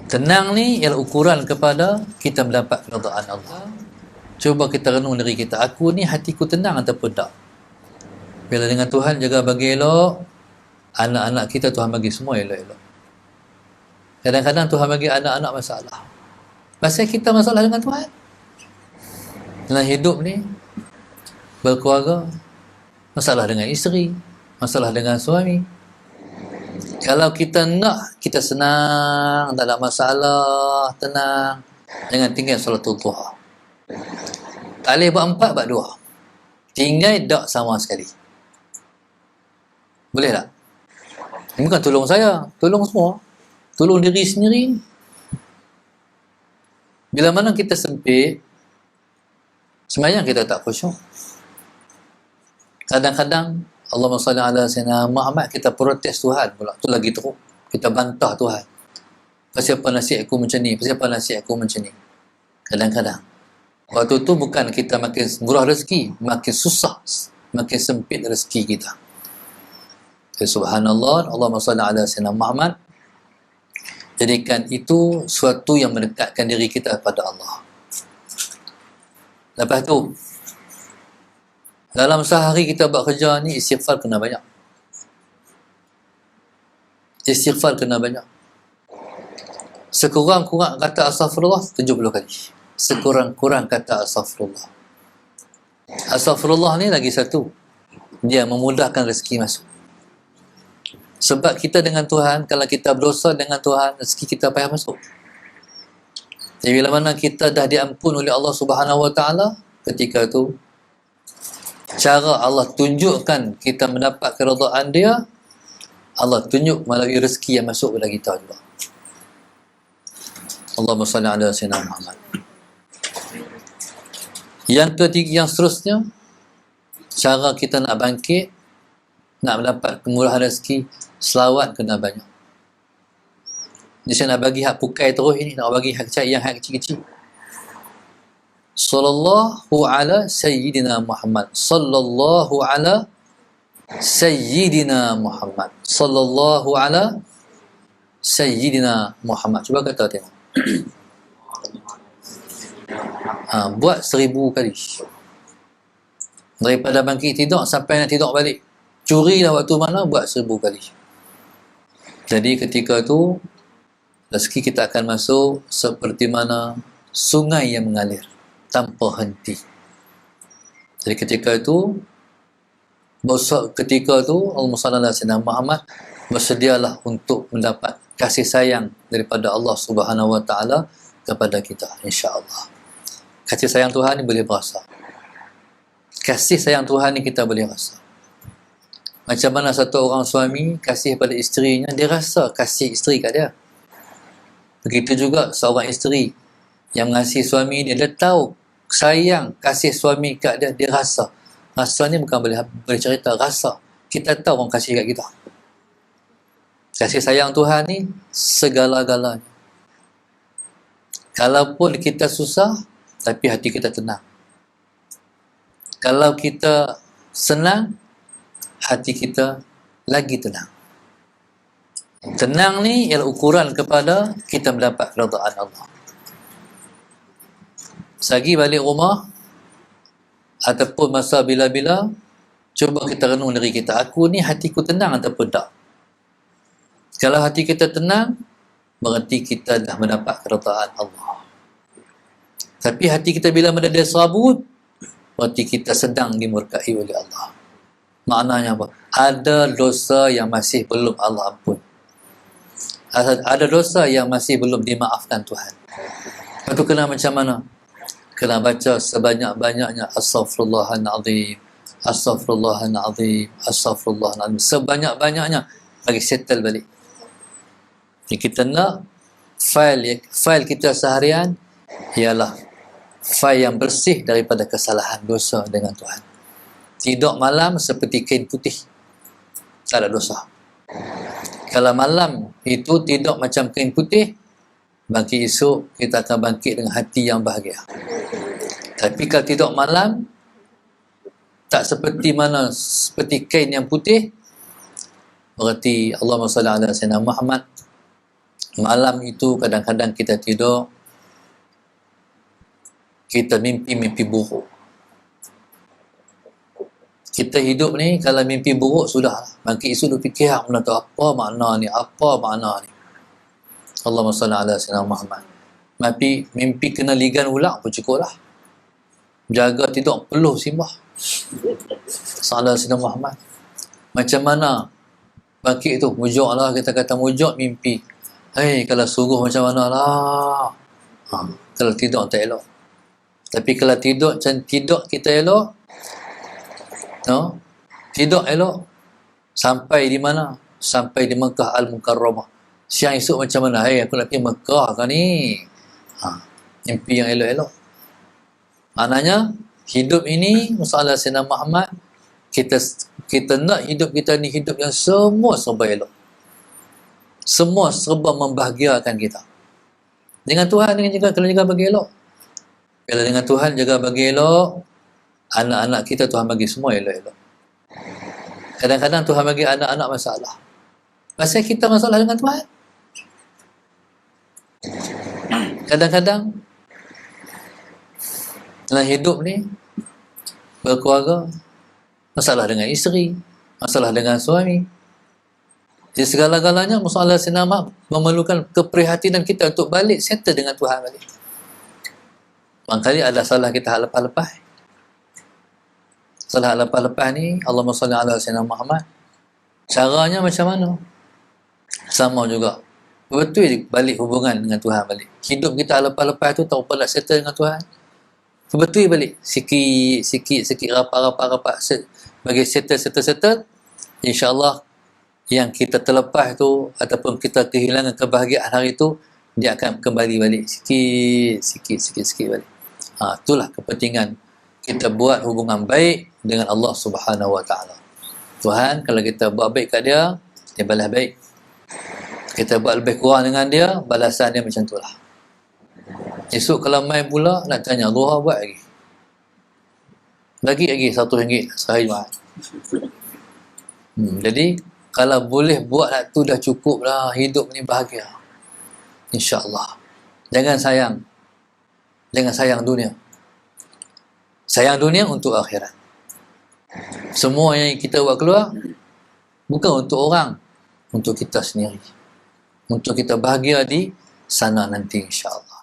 Tenang ni ialah ukuran kepada kita mendapat keridaan Allah. Cuba kita renung diri kita, aku ni hatiku tenang ataupun tak? Bila dengan Tuhan jaga bagi elok, anak-anak kita Tuhan bagi semua elok-elok. Kadang-kadang Tuhan bagi anak-anak masalah. Pasal kita masalah dengan Tuhan. Dalam hidup ni, berkeluarga, masalah dengan isteri, masalah dengan suami. Kalau kita nak, kita senang, tak ada masalah, tenang. Jangan tinggal solatul duha. Tak boleh buat 4, buat 2. Tinggal tak sama sekali. Boleh tak? Ini bukan tolong saya, tolong semua. Tolong diri sendiri. Bila mana kita sempit, sembahyang kita tak khusyuk. Kadang-kadang Allahumma salli ala sayyidina Muhammad, kita protes Tuhan pula. Tu lagi teruk. Kita bantah Tuhan. Pasal apa nasib aku macam ni? Pasal apa nasib aku macam ni? Kadang-kadang. Waktu tu bukan kita makin murah rezeki, makin susah, makin sempit rezeki kita. Subhanallah, Allahumma salli ala sayyidina Muhammad. Jadikan itu suatu yang mendekatkan diri kita kepada Allah. Lepas tu, dalam sehari kita buat kerja ni, istighfar kena banyak. Istighfar kena banyak. Sekurang-kurang kata astaghfirullah 70 kali. Sekurang-kurang kata astaghfirullah. Astaghfirullah ni lagi satu. Dia memudahkan rezeki masuk. Sebab kita dengan Tuhan, kalau kita berdosa dengan Tuhan, rezeki kita payah masuk. Jadi bila mana kita dah diampun oleh Allah Subhanahu Wa Taala, ketika itu cara Allah tunjukkan kita mendapat keridaan Dia, Allah tunjuk melalui rezeki yang masuk kepada kita juga. Allahumma salli ala sayyidina Muhammad. Yang ketiga, yang seterusnya, cara kita nak bangkit, nak mendapat kemurahan rezeki, selawat kena banyak. Jadi saya nak bagi hak pukai terus ini, nak bagi hak yang hak kecil-kecil. Sallallahu ala Sayyidina Muhammad. Sallallahu ala Sayyidina Muhammad. Sallallahu ala Sayyidina Muhammad. Cuba kata tengok. Buat 1000 kali. Daripada bangkit tidur sampai nak tidur balik. Curilah waktu mana, buat 1000 kali. Jadi ketika itu, rezeki kita akan masuk seperti mana sungai yang mengalir tanpa henti. Jadi ketika itu, Allahumma salli ala sayyidina Muhammad, bersedialah untuk mendapat kasih sayang daripada Allah Subhanahu Wa Taala kepada kita, insya-Allah. Kasih sayang Tuhan ni boleh berasa. Kasih sayang Tuhan ni kita boleh rasa. Macam mana satu orang suami kasih pada isterinya, dia rasa kasih isteri kat dia. Begitu juga seorang isteri yang mengasihi suami dia, dia tahu sayang kasih suami kat dia, dia rasa. Rasa ni bukan boleh cerita, rasa. Kita tahu orang kasih kat kita. Kasih sayang Tuhan ni segala-galanya. Kalaupun kita susah, tapi hati kita tenang. Kalau kita senang, hati kita lagi tenang. Tenang ni ialah ukuran kepada kita mendapat keridaan Allah. Sagi balik rumah ataupun masa bila-bila, cuba kita renung diri kita, aku ni hatiku tenang ataupun tak? Kalau hati kita tenang, berarti kita dah mendapat keridaan Allah. Tapi hati kita bila menjadi sabut, berarti kita sedang dimurkai oleh Allah. Maknanya apa? Ada dosa yang masih belum Allah ampun. Ada dosa yang masih belum dimaafkan Tuhan. Itu kena macam mana? Kena baca sebanyak-banyaknya astaghfirullahaladzim, astaghfirullahaladzim, astaghfirullahaladzim, sebanyak-banyaknya bagi settle balik. Jadi kita nak file kita seharian ialah file yang bersih daripada kesalahan dosa dengan Tuhan. Tidur malam seperti kain putih, tak ada dosa. Kalau malam itu tidur macam kain putih, bangkit esok kita akan bangkit dengan hati yang bahagia. Tapi kalau tidur malam tak seperti kain yang putih, berarti Allahumma salli ala sayyidina Muhammad, Malam itu kadang-kadang kita tidur, kita mimpi-mimpi buruk. Kita hidup ni kalau mimpi buruk sudah, bangkit esok dia fikir benda tu apa makna ni, apa makna ni. Allahumma salli ala sayyidina Muhammad. Mimpi kena ligan ulang pun cukup lah. Jaga tidur peluh simbah. Salah sayyidina Muhammad. Macam mana bangkit tu, mujuk lah, kita kata mujuk mimpi. Kalau suruh macam mana lah. Kalau tidur tak elok. Tapi kalau tidur macam tidur kita elok, no? Tidur elok, sampai di mana? Sampai di Mekah Al-Mukarramah. Siang esok macam mana? Aku nak pergi Mekah kan ni? Mimpi yang elok-elok. Maknanya, hidup ini, masalah Sayyidina Muhammad, kita nak hidup kita ni hidup yang semua serba elok. Semua serba membahagiakan kita. Dengan Tuhan, kalau jaga bagi elok. Kalau dengan Tuhan jaga bagi elok, anak-anak kita Tuhan bagi semua elok-elok. Kadang-kadang Tuhan bagi anak-anak masalah. Pasal kita masalah dengan Tuhan. Kadang-kadang dalam hidup ni, berkeluarga, masalah dengan isteri, masalah dengan suami. Jadi segala-galanya masalah sinama memerlukan keprihatinan kita untuk balik settle dengan Tuhan balik. Mangkali ada salah kita hak lepas-lepas. Salah hak lepas-lepas ni, Allahumma salli ala sayyidina Muhammad. Caranya macam mana? Sama juga. Betul balik hubungan dengan Tuhan balik. Hidup kita lepas-lepas tu tak apa nak settle dengan Tuhan. Betul balik. Sikit, rapat. Bagi settle. InsyaAllah yang kita terlepas tu ataupun kita kehilangan kebahagiaan hari tu, dia akan kembali balik. Sikit balik. Itulah kepentingan kita buat hubungan baik dengan Allah Subhanahu Wa Taala. Tuhan, kalau kita buat baik kat dia, dia balas baik. Kita buat lebih kurang dengan dia, balasan dia macam itulah. Esok kalau main pula, nak tanya, Zuhar buat lagi. Lagi RM1 sehari Jumaat. Jadi, kalau boleh buat tu dah cukup lah. Hidup ni bahagia. InsyaAllah. Jangan sayang dunia. Sayang dunia untuk akhirat. Semua yang kita buat keluar, bukan untuk orang, untuk kita sendiri. Untuk kita bahagia di sana nanti insyaAllah.